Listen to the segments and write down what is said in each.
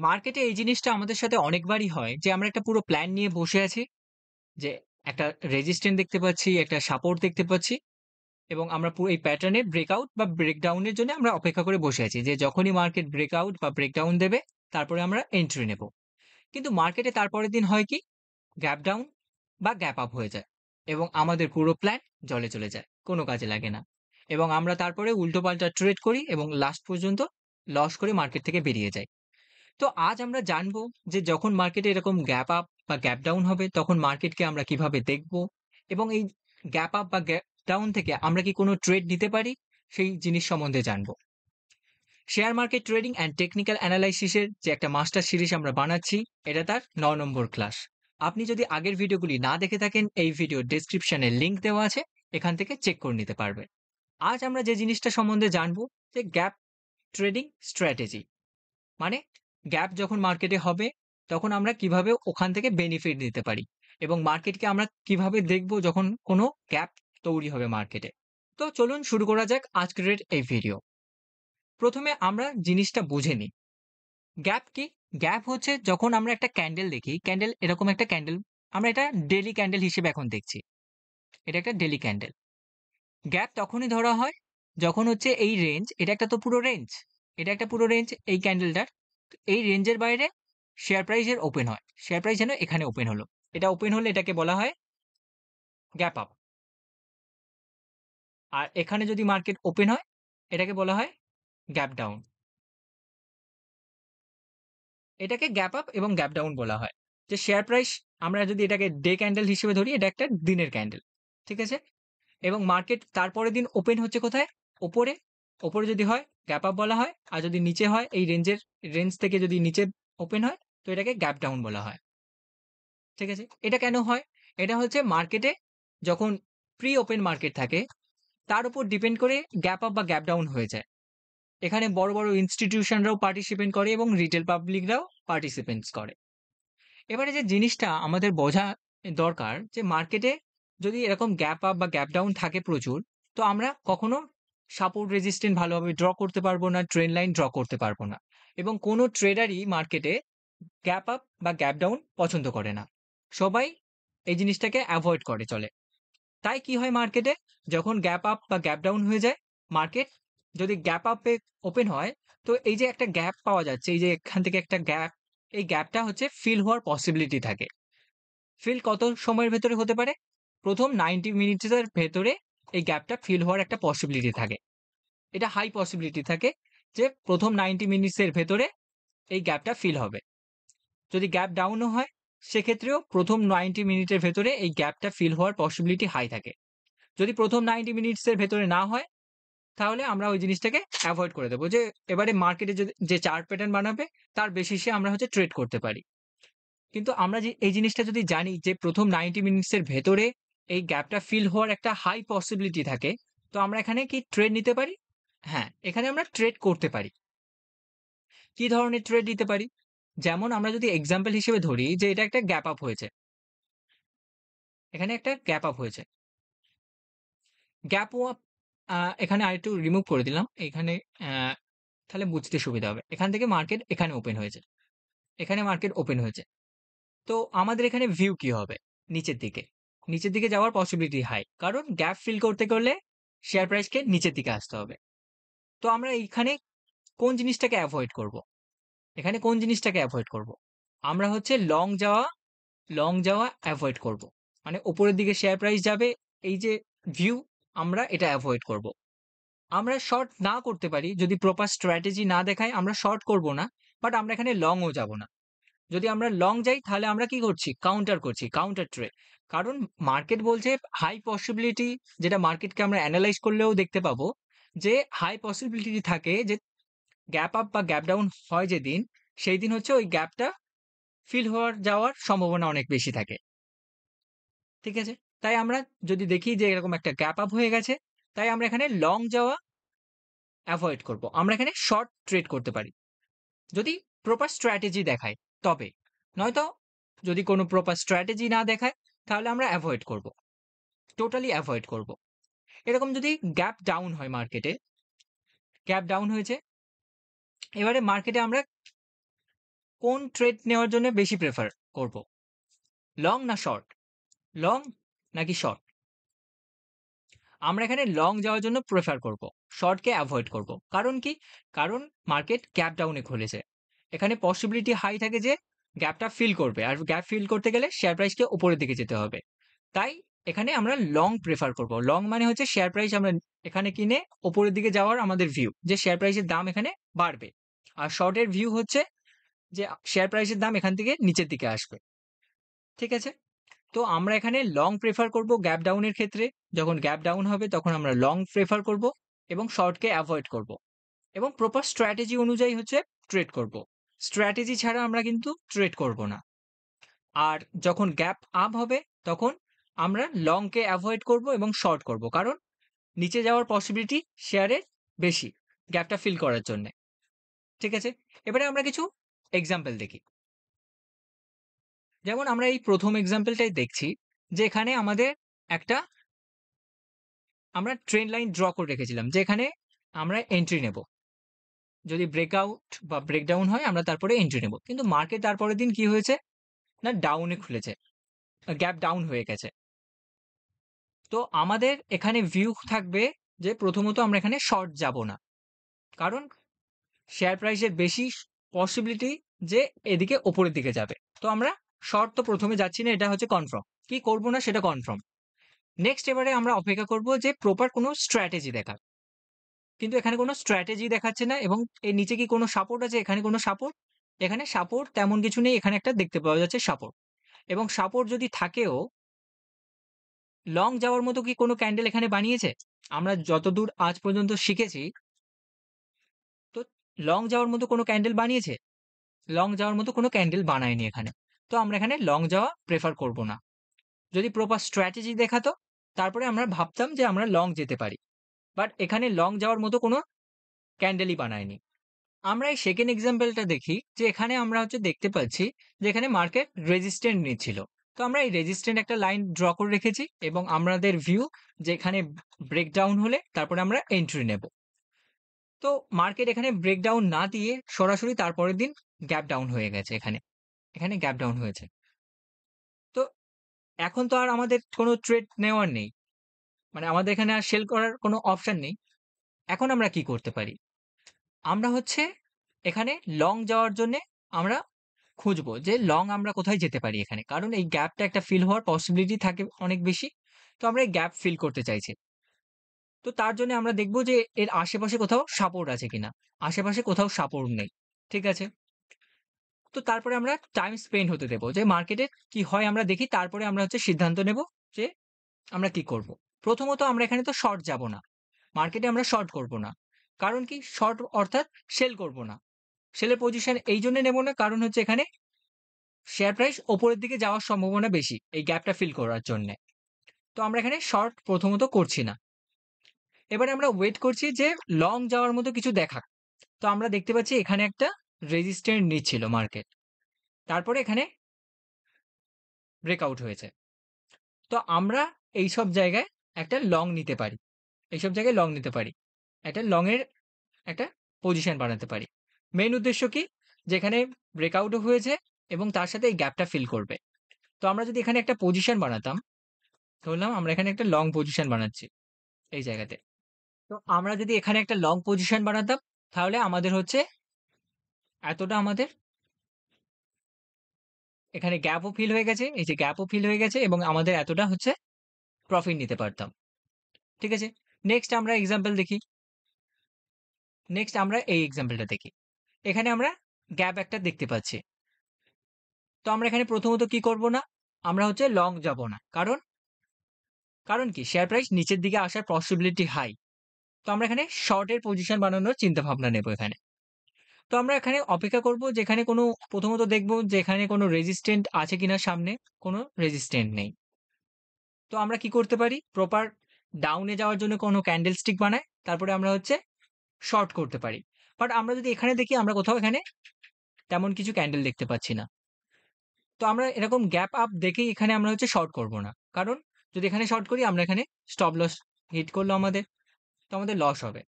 মার্কেটে এই জিনিসটা আমাদের সাথে অনেকবারই হয় যে আমরা একটা পুরো প্ল্যান নিয়ে বসে আছি যে একটা রেজিস্ট্যান্স দেখতে পাচ্ছি, একটা সাপোর্ট দেখতে পাচ্ছি এবং আমরা পুরো এই প্যাটার্নের ব্রেকআউট বা ব্রেকডাউন এর জন্য আমরা অপেক্ষা করে বসে আছি যে যখনই মার্কেট ব্রেকআউট বা ব্রেকডাউন দেবে তারপরে আমরা এন্ট্রি নেব। কিন্তু মার্কেটে তারপরের দিন হয় কি গ্যাপ ডাউন বা গ্যাপ আপ হয়ে যায় এবং আমাদের পুরো প্ল্যান জলে চলে যায়। কোনো কাজে লাগে না। এবং আমরা তারপরে উল্টোপাল্টা ট্রেড করি এবং লাস্ট পর্যন্ত লস করে মার্কেট থেকে বেরিয়ে যাই। তো আজ আমরা জানবো যে যখন মার্কেটে এরকম গ্যাপ আপ বা গ্যাপ ডাউন হবে তখন মার্কেটকে আমরা কিভাবে দেখব এবং এই গ্যাপ আপ বা গ্যাপ ডাউন থেকে আমরা কি কোনো ট্রেড নিতে পারি সেই জিনিস সম্বন্ধে জানবো। Share market trading and technical অ্যানালাইসিসের যে একটা মাস্টার সিরিজ আমরা বানাচ্ছি, এটা তার ৯ নম্বর ক্লাস। আপনি যদি আগের ভিডিওগুলি না দেখে থাকেন এই ভিডিও ডেসক্রিপশনে লিংক দেওয়া আছে, এখান থেকে চেক করে নিতে পারবেন। আজ আমরা যে জিনিসটা সম্বন্ধে জানবো যে গ্যাপ ট্রেডিং স্ট্র্যাটেজি, মানে গ্যাপ যখন মার্কেটে হবে তখন আমরা কিভাবে ওখান থেকে বেনিফিট নিতে পারি এবং মার্কেটকে আমরা কিভাবে দেখব যখন কোনো গ্যাপ তৈরি হবে মার্কেটে। তো চলুন শুরু করা যাক আজকের এই ভিডিও। প্রথমে আমরা জিনিসটা বুঝে নিই গ্যাপ কি। গ্যাপ হচ্ছে যখন আমরা একটা ক্যান্ডেল দেখি, ক্যান্ডেল এরকম একটা ক্যান্ডেল, আমরা এটা ডেইলি ক্যান্ডেল হিসেবে এখন দেখছি, এটা একটা ডেইলি ক্যান্ডেল। গ্যাপ তখনই ধরা হয় যখন হচ্ছে এই রেঞ্জ, এটা একটা তো পুরো রেঞ্জ, এটা একটা পুরো রেঞ্জ এই ক্যান্ডেলটার। এই রেঞ্জের বাইরে শেয়ার প্রাইস এর ওপেন হয়। শেয়ার প্রাইস যেন এখানে ওপেন হলো। এটা ওপেন হলে এটাকে বলা হয় গ্যাপ আপ। আর এখানে যদি মার্কেট ওপেন হয় এটাকে বলা হয় গ্যাপ ডাউন। এটাকে গ্যাপ আপ এবং গ্যাপ ডাউন বলা হয়। যে শেয়ার প্রাইস আমরা যদি এটাকে ডে ক্যান্ডেল হিসেবে ধরি, এটা একটা দিনের ক্যান্ডেল। ঠিক আছে? এবং মার্কেট তারপরের দিন ওপেন হচ্ছে কোথায়? ওপরে। ওপরে যদি হয় গ্যাপ আপ বলা হয়। আর যদি নিচে হয় এই রেঞ্জ থেকে যদি নিচে ওপেন হয় তো এটাকে গ্যাপ ডাউন বলা হয়। ঠিক আছে? এটা কেন হয়? এটা হচ্ছে মার্কেটে যখন প্রি ওপেন মার্কেট থাকে তার উপর ডিপেন্ড করে গ্যাপ আপ বা গ্যাপ ডাউন হয়ে যায়। এখানে বড়, বড় ইনস্টিটিউশনরাও পার্টিসিপেট করে এবং রিটেল পাবলিকরাও পার্টিসিপেন্টস করে। এবারে যে জিনিসটা আমাদের বোঝা দরকার যে মার্কেটে যদি এরকম গ্যাপ আপ বা গ্যাপ ডাউন থাকে প্রচুর, তো আমরা কখনো সাপোর্ট রেজিস্ট্যান্স ভালোভাবে ড্র করতে পারবো না, ট্রেন্ড লাইন ড্র করতে পারবো না। এবং কোনো ট্রেডারই মার্কেটে গ্যাপ আপ বা গ্যাপ ডাউন পছন্দ করে না। সবাই এই জিনিসটাকে এভয়েড করে চলে। তাই কি হয় মার্কেটে? যখন গ্যাপ আপ বা গ্যাপ ডাউন হয়ে যায়, মার্কেট যদি গ্যাপ আপে ওপেন হয়, তো এই যে একটা গ্যাপ পাওয়া যাচ্ছে, এই যে এখান থেকে একটা গ্যাপ, এই গ্যাপটা হচ্ছে ফিল হওয়ার পসিবিলিটি থাকে। ফিল কত সময়ের ভেতরে হতে পারে? প্রথম 90 মিনিটসের ভেতরে এই গ্যাপটা ফিল হওয়ার একটা পসিবিলিটি থাকে। এটা হাই পসিবিলিটি থাকে যে প্রথম 90 মিনিটসের ভেতরে এই গ্যাপটা ফিল হবে। যদি গ্যাপ ডাউনও হয়, সেক্ষেত্রেও প্রথম 90 মিনিটের ভেতরে এই গ্যাপটা ফিল হওয়ার পসিবিলিটি হাই থাকে। যদি প্রথম 90 মিনিটস এর ভেতরে না হয়, তাহলে আমরা ওই জিনিসটাকে এভয়েড করে দেব। যে এবারে মার্কেটে যদি যে চার্ট প্যাটার্ন বানাবে, তার বেসিসে আমরা হচ্ছে ট্রেড করতে পারি। কিন্তু আমরা যে এই জিনিসটা যদি জানি যে প্রথম 90 মিনিটস এর ভেতরে এই গ্যাপটা ফিল হওয়ার একটা হাই পসিবিলিটি থাকে, তো আমরা এখানে কি ট্রেড নিতে পারি? হ্যাঁ, এখানে আমরা ট্রেড করতে পারি। কি ধরনের ট্রেড নিতে পারি? যেমন আমরা যদি এক্সাম্পল হিসেবে ধরি যে এটা একটা গ্যাপ আপ হয়েছে। এখানে একটা গ্যাপ আপ হয়েছে। গ্যাপ আপ এখানে আরেকটু রিমুভ করে দিলাম। এখানে অ্যা তাহলে বুঝতে সুবিধা হবে। এখান থেকে মার্কেট এখানে ওপেন হয়েছে। এখানে মার্কেট ওপেন হয়েছে। তো আমাদের এখানে ভিউ কি হবে? নিচের দিকে। নিচের দিকে যাওয়ার পসিবিলিটি হাই। কারণ গ্যাপ ফিল করতে করলে শেয়ার প্রাইসকে নিচের দিকে আসতে হবে। তো আমরা এইখানে কোন জিনিসটাকে এভয়েড করব? এখানে কোন জিনিসটাকে এভয়েড করব? আমরা হচ্ছে লং যাওয়া এভয়েড করব। মানে উপরের দিকে শেয়ার প্রাইস যাবে, এই যে ভিউ, আমরা এটা এভয়েড করব। আমরা শর্ট না করতে পারি, যদি প্রপার স্ট্র্যাটেজি না দেখায় আমরা শর্ট করব না। বাট আমরা এখানে লং ও যাব না। যদি আমরা লং যাই তাহলে আমরা কি করছি? কাউন্টার করছি, কাউন্টার ট্রেড। কারণ মার্কেট বলছে হাই পসিবিলিটি, যেটা মার্কেটকে আমরা এনালাইজ করলেও দেখতে পাবো যে হাই পসিবিলিটি থাকে যে গ্যাপ আপ বা গ্যাপ ডাউন হয় যেদিন, সেই দিন হচ্ছে ওই গ্যাপটা ফিল হওয়ার যাওয়ার সম্ভাবনা অনেক বেশি থাকে। ঠিক আছে? তাই আমরা যদি দেখি যে এরকম একটা গ্যাপ আপ হয়ে গেছে, তাই আমরা এখানে লং যাওয়া এভয়েড করব। আমরা এখানে শর্ট ট্রেড করতে পারি। যদি প্রপার স্ট্র্যাটেজি দেখায় তবে। নয়তো যদি কোনো প্রপার স্ট্র্যাটেজি না দেখায় তাহলে আমরা এভয়েড করব। টোটালি এভয়েড করব। এরকম যদি গ্যাপ ডাউন হয় মার্কেটে, গ্যাপ ডাউন হয়েছে। এবারে মার্কেটে আমরা কোন ট্রেড নেওয়ার জন্য বেশি প্রেফার করব? লং না শর্ট? লং নাকি শর্ট? আমরা এখানে লং যাওয়ার জন্য প্রেফার করব। শর্টকে এভয়েড করব। কারণ কি? কারণ মার্কেট গ্যাপ ডাউনে খুলেছে। এখানে পসিবিলিটি হাই থাকে যে গ্যাপটা ফিল করবে। আর গ্যাপ ফিল করতে গেলে শেয়ার প্রাইসকে উপরের দিকে যেতে হবে। তাই এখানে আমরা লং প্রেফার করব। লং মানে হচ্ছে শেয়ার প্রাইস আমরা এখানে কিনে উপরের দিকে যাওয়ার আমাদের ভিউ যে শেয়ার প্রাইসের দাম এখানে বাড়বে। আর শর্টের ভিউ হচ্ছে যে শেয়ার প্রাইসের দাম এখান থেকে নিচের দিকে আসবে। ঠিক আছে? তো আমরা এখানে লং প্রেফার করব গ্যাপ ডাউনের ক্ষেত্রে। যখন গ্যাপ ডাউন হবে তখন আমরা লং প্রেফার করব এবং শর্টকে এভয়েড করব। এবং প্রপার স্ট্র্যাটেজি অনুযায়ী হচ্ছে ট্রেড করব। স্ট্র্যাটেজি ছাড়া আমরা কিন্তু ট্রেড করব না। আর যখন গ্যাপ আপ হবে তখন আমরা লংকে এভয়েড করব এবং শর্ট করব। কারণ নিচে যাওয়ার পসিবিলিটি শেয়ারের বেশি গ্যাপটা ফিল করার জন্য। ঠিক আছে? এবারে আমরা কিছু এক্সাম্পল দেখি। যেমন আমরা এই প্রথম এক্সাম্পলটাই দেখছি যে এখানে আমাদের একটা আমরা ট্রেন্ড লাইন ড্র করে রেখেছিলাম যে এখানে আমরা এন্ট্রি নেব। যদি ব্রেকআউট বা ব্রেকডাউন হয় আমরা তারপরে এন্ট্রি নেব। কিন্তু মার্কেট তারপরের দিন কি হয়েছে? না ডাউনে খুলেছে। গ্যাপ ডাউন হয়ে গেছে। তো আমাদের এখানে ভিউ থাকবে যে প্রথমত আমরা এখানে শর্ট যাব না। কারণ শেয়ার প্রাইসের বেশি পসিবিলিটি যে এদিকে উপরের দিকে যাবে। তো আমরা শর্ট তো প্রথমে যাচ্ছি না, এটা হচ্ছে কনফার্ম। কি করব না সেটা কনফার্ম। নেক্সট এবারে আমরা অপেক্ষা করব যে প্রপার কোনো স্ট্র্যাটেজি দেখার। কিন্তু এখানে কোনো স্ট্র্যাটেজি দেখাচ্ছে না এবং এর নিচে কি কোনো সাপোর্ট আছে? এখানে কোনো সাপোর্ট? এখানে সাপোর্ট তেমন কিছু নেই। এখানে একটা দেখতে পাওয়া যাচ্ছে সাপোর্ট। এবং সাপোর্ট যদি থাকেও লং যাওয়ার মতো কি কোনো ক্যান্ডেল এখানে বানিয়েছে? আমরা যতদূর আজ পর্যন্ত শিখেছি, তো লং যাওয়ার মতো কোনো ক্যান্ডেল বানিয়েছে? লং যাওয়ার মতো কোনো ক্যান্ডেল বানায়নি এখানে। তো আমরা এখানে লং যাওয়া প্রেফার করব না। যদি প্রপার স্ট্র্যাটেজি দেখাতো, তারপরে আমরা ভাবতাম যে আমরা লং যেতে পারি। বাট এখানে লং যাওয়ার মতো কোনো ক্যান্ডেলই বানায়নি। আমরা এই সেকেন্ড এক্সাম্পলটা দেখি যে এখানে আমরা হচ্ছে দেখতে পাচ্ছি যে এখানে মার্কেট রেজিস্ট্যান্ট নিচ্ছিল। তো আমরা এই রেজিস্ট্যান্ট একটা লাইন ড্র করে রেখেছি এবং আমাদের ভিউ যে এখানে ব্রেকডাউন হলে তারপরে আমরা এন্ট্রি নেব। তো মার্কেট এখানে ব্রেকডাউন না দিয়ে সরাসরি তারপরের দিন গ্যাপ ডাউন হয়ে গেছে এখানে। এখানে গ্যাপ ডাউন হয়েছে। তো এখন তো আর আমাদের কোনো ট্রেড নেওয়ার নেই। মানে আমাদের এখানে আর সেল করার কোনো অপশন নেই। এখন আমরা কি করতে পারি? আমরা হচ্ছে এখানে লং যাওয়ার জন্যে আমরা খুঁজবো যে লং আমরা কোথায় যেতে পারি এখানে। কারণ এই গ্যাপটা একটা ফিল হওয়ার পসিবিলিটি থাকে অনেক বেশি। তো আমরা এই গ্যাপ ফিল করতে চাইছি। তো তার জন্য আমরা দেখব যে এর আশেপাশে কোথাও সাপোর্ট আছে কিনা। আশেপাশে কোথাও সাপোর্ট নেই। ঠিক আছে? তো তারপরে আমরা টাইম স্পেন্ড হতে দেব যে মার্কেটে কি হয় আমরা দেখি। তারপরে আমরা হচ্ছে সিদ্ধান্ত নেব যে আমরা কি করব। প্রথমত আমরা এখানে তো শর্ট যাব না। মার্কেটে আমরা শর্ট করব না। কারণ কি? শর্ট অর্থাৎ সেল করব না। সেলের পজিশন এই জন্য নেব না কারণ হচ্ছে এখানে শেয়ার প্রাইস উপরের দিকে যাওয়ার সম্ভাবনা বেশি এই গ্যাপটা ফিল করার জন্যে। তো আমরা এখানে শর্ট প্রথমত করছি না। এবারে আমরা ওয়েট করছি যে লং যাওয়ার মতো কিছু দেখাক। তো আমরা দেখতে পাচ্ছি এখানে একটা রেজিস্ট্যান্ট নিচ্ছিল মার্কেট। তারপরে এখানে ব্রেকআউট হয়েছে। তো আমরা এইসব জায়গায় একটা লং নিতে পারি। এইসব জায়গায় লং নিতে পারি। একটা লং এর একটা পজিশন বানাতে পারি। মেইন উদ্দেশ্য কি? যেখানে ব্রেকআউটও হয়েছে এবং তার সাথে এই গ্যাপটা ফিল করবে। তো আমরা যদি এখানে একটা পজিশন বানাতাম, ধরলাম আমরা এখানে একটা লং পজিশন বানাচ্ছি এই জায়গাতে। তো আমরা যদি এখানে একটা লং পজিশন বানাতাম, তাহলে আমাদের হচ্ছে এতটা আমাদের এখানে গ্যাপও ফিল হয়ে গেছে। এই যে গ্যাপও ফিল হয়ে গেছে এবং আমাদের এতটা হচ্ছে প্রফিট নিতে পারতাম। ঠিক আছে? নেক্সট আমরা এক্সাম্পল দেখি। নেক্সট আমরা এই এক্সাম্পলটা দেখি। এখানে আমরা গ্যাপ একটা দেখতে পাচ্ছি। তো আমরা এখানে প্রথমত কি করব না? আমরা হচ্ছে লং যাব না। কারণ কি? শেয়ার প্রাইস নিচের দিকে আসার পসিবিলিটি হাই। তো আমরা এখানে শর্ট এর পজিশন বানানোর চিন্তাভাবনা নেব এখানে। তো আমরা এখানে অপেক্ষা করব যেখানে কোনো প্রথমত দেখব যে এখানে কোনো রেজিস্ট্যান্ট আছে কিনা সামনে। কোনো রেজিস্ট্যান্ট নেই। তো আমরা কি করতে পারি? প্রপার ডাউনে যাওয়ার জন্য কোনো ক্যান্ডেল স্টিক বানাই। তারপরে আমরা হচ্ছে শর্ট করতে পারি। বাট আমরা যদি এখানে দেখি আমরা কোথাও এখানে তেমন কিছু ক্যান্ডেল দেখতে পাচ্ছি না। তো আমরা এরকম গ্যাপ আপ দেখেই এখানে আমরা হচ্ছে শর্ট করব না। কারণ যদি এখানে শর্ট করি আমরা এখানে স্টপ লস হিট করলো আমাদের। তো আমাদের লস হবে।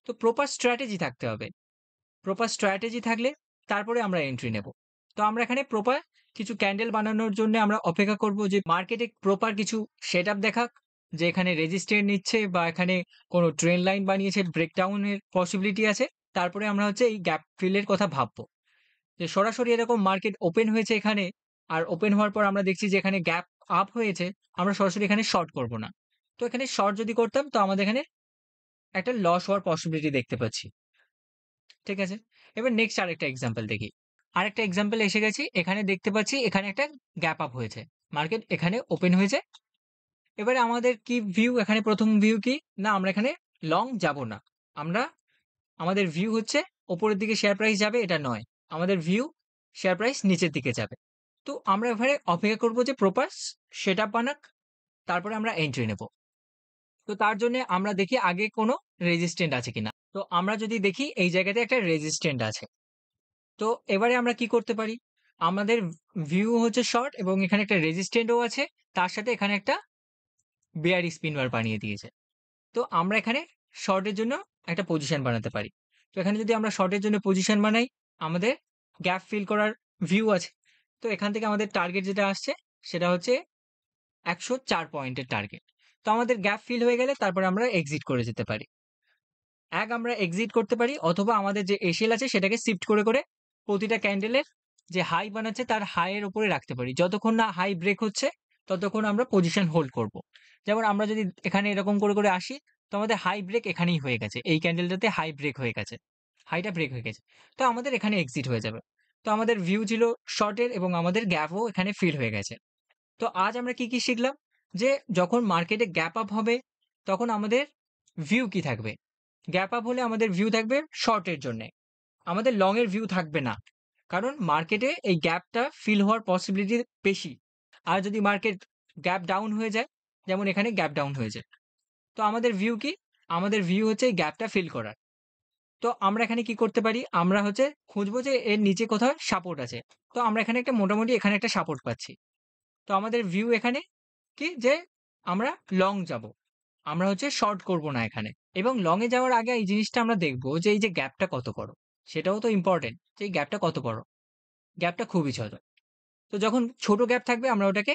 তো প্রপার স্ট্র্যাটেজি থাকতে হবে। প্রপার স্ট্র্যাটেজি থাকলে তারপরে আমরা এন্ট্রি নেব। তো আমরা এখানে প্রপার কিছু ক্যান্ডেল বানানোর জন্য আমরা অপেক্ষা করব যে মার্কেটে প্রপার কিছু সেটআপ দেখাক, যে এখানে রেজিস্ট্যান্স নিচ্ছে বা এখানে কোনো ট্রেন্ড লাইন বানিয়েছে, ব্রেকডাউন এর পসিবিলিটি আছে। তারপরে আমরা হচ্ছে এই গ্যাপ ফিল এর কথা ভাববো। যে সরাসরি এরকম মার্কেট ওপেন হয়েছে এখানে, আর ওপেন হওয়ার পর আমরা দেখছি যে এখানে গ্যাপ আপ হয়েছে, আমরা সরাসরি এখানে শর্ট করব না। তো এখানে শর্ট যদি করতাম তো আমাদের এখানে একটা লস হওয়ার পসিবিলিটি দেখতে পাচ্ছি। ঠিক আছে? এবার নেক্সট আরেকটা এক্সাম্পল দেখি। আরেকটা এক্সাম্পল এসে গেছি। এখানে দেখতে পাচ্ছি এখানে একটা গ্যাপ আপ হয়েছে। মার্কেট এখানে ওপেন হয়েছে। এবারে আমাদের কি ভিউ, এখানে ১ম ভিউ কি? না, আমরা এখানে লং যাব না। আমরা আমাদের ভিউ হচ্ছে উপরের দিকে শেয়ার প্রাইস যাবে এটা নয়। আমাদের ভিউ শেয়ার প্রাইস নিচের দিকে যাবে। তো আমরা এবারে অপেক্ষা করব যে প্রপার সেটআপ বানাক, তারপরে আমরা এন্ট্রি নেব। তো তার জন্যে আমরা দেখি আগে কোনো রেজিস্ট্যান্ট আছে কিনা। তো আমরা যদি দেখি এই জায়গাতে একটা রেজিস্ট্যান্ট আছে। তো এবারে আমরা কি করতে পারি? আমাদের ভিউ হচ্ছে শর্ট এবং এখানে একটা রেজিস্ট্যান্টও আছে। তার সাথে এখানে একটা বেয়ারিশ স্পিন বার বানিয়ে দিয়েছে। তো আমরা এখানে শর্টের জন্য একটা পজিশন বানাতে পারি। তো এখানে যদি আমরা শর্টের জন্য পজিশন বানাই, আমাদের গ্যাপ ফিল করার ভিউ আছে। তো এখান থেকে আমাদের টার্গেট যেটা আসছে সেটা হচ্ছে ১০৪ পয়েন্টের টার্গেট। তো আমাদের গ্যাপ ফিল হয়ে গেলে তারপরে আমরা এক্সিট করে যেতে পারি। আমরা এক্সিট করতে পারি অথবা আমাদের যে এসএল আছে সেটাকে শিফট করে প্রতিটা ক্যান্ডেলের যে হাই বানাচ্ছে তার হাই এর উপরে রাখতে পারি। যতক্ষণ না হাই ব্রেক হচ্ছে ততক্ষণ আমরা পজিশন হোল্ড করব। যেমন আমরা যদি এখানে এরকম করে আসি, তো আমাদের হাই ব্রেক এখানেই হয়ে গেছে। এই ক্যান্ডেলটাতে হাই ব্রেক হয়ে গেছে। হাইটা ব্রেক হয়ে গেছে। তো আমাদের এখানে এক্সিট হয়ে যাবে। তো আমাদের ভিউ ছিল শর্টের এবং আমাদের গ্যাপও এখানে ফিল হয়ে গেছে। তো আজ আমরা কি শিখলাম? যে যখন মার্কেটে গ্যাপ আপ হবে তখন আমাদের ভিউ কি থাকবে? গ্যাপ আপ হলে আমাদের ভিউ থাকবে শর্টের জন্যে। আমাদের লং এর ভিউ থাকবে না। কারণ মার্কেটে এই গ্যাপটা ফিল হওয়ার পসিবিলিটি বেশি। আর যদি মার্কেট গ্যাপ ডাউন হয়ে যায়, যেমন এখানে গ্যাপ ডাউন হয়েছে। তো আমাদের ভিউ কি? আমাদের ভিউ হচ্ছে এই গ্যাপটা ফিল করার। তো আমরা এখানে কি করতে পারি? আমরা হচ্ছে খুঁজবো যে এর নিচে কোথাও সাপোর্ট আছে। তো আমরা এখানে একটা মোটামুটি এখানে একটা সাপোর্ট পাচ্ছি। তো আমাদের ভিউ এখানে কি? যে আমরা লং যাবো। আমরা হচ্ছে শর্ট করব না এখানে। এবং লং এ যাওয়ার আগে এই জিনিসটা আমরা দেখব যে এই যে গ্যাপটা কত বড়। সেটাও তো ইম্পোর্টেন্ট যে এই গ্যাপটা কত বড়। গ্যাপটা খুবই ছোট। তো যখন ছোট গ্যাপ থাকবে আমরা ওটাকে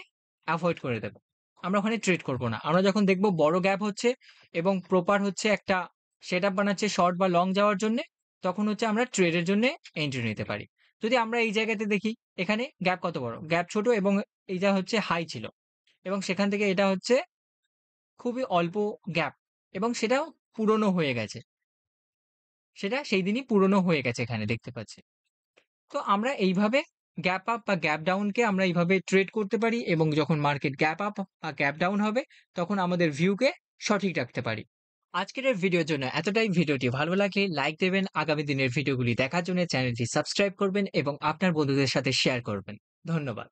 এভয়েড করে দেব। আমরা ওখানে ট্রেড করব না। আমরা যখন দেখব বড় গ্যাপ হচ্ছে এবং প্রপার হচ্ছে একটা সেটআপ বানাচ্ছে শর্ট বা লং যাওয়ার জন্যে, তখন হচ্ছে আমরা ট্রেডের জন্যে এন্ট্রি নিতে পারি। যদি আমরা এই জায়গাতে দেখি এখানে গ্যাপ কত বড়? গ্যাপ ছোট এবং এইটা হচ্ছে হাই ছিল এবং সেখান থেকে এটা হচ্ছে খুবই অল্প গ্যাপ এবং সেটাও পুরনো হয়ে গেছে। সেটা সেই দিনই পুরনো হয়ে গেছে এখানে দেখতে পাচ্ছি। তো আমরা এইভাবে গ্যাপ আপ বা গ্যাপ ডাউন কে আমরা এইভাবে ট্রেড করতে পারি এবং যখন মার্কেট গ্যাপ আপ বা গ্যাপ ডাউন হবে তখন আমাদের ভিউ কে সঠিক রাখতে পারি। আজকের এই ভিডিওর জন্য এতটাই। ভিডিওটি ভালো লাগলে লাইক দেবেন, আগামী দিনের ভিডিওগুলি দেখার জন্য চ্যানেলটি সাবস্ক্রাইব করবেন এবং আপনার বন্ধুদের সাথে শেয়ার করবেন। ধন্যবাদ।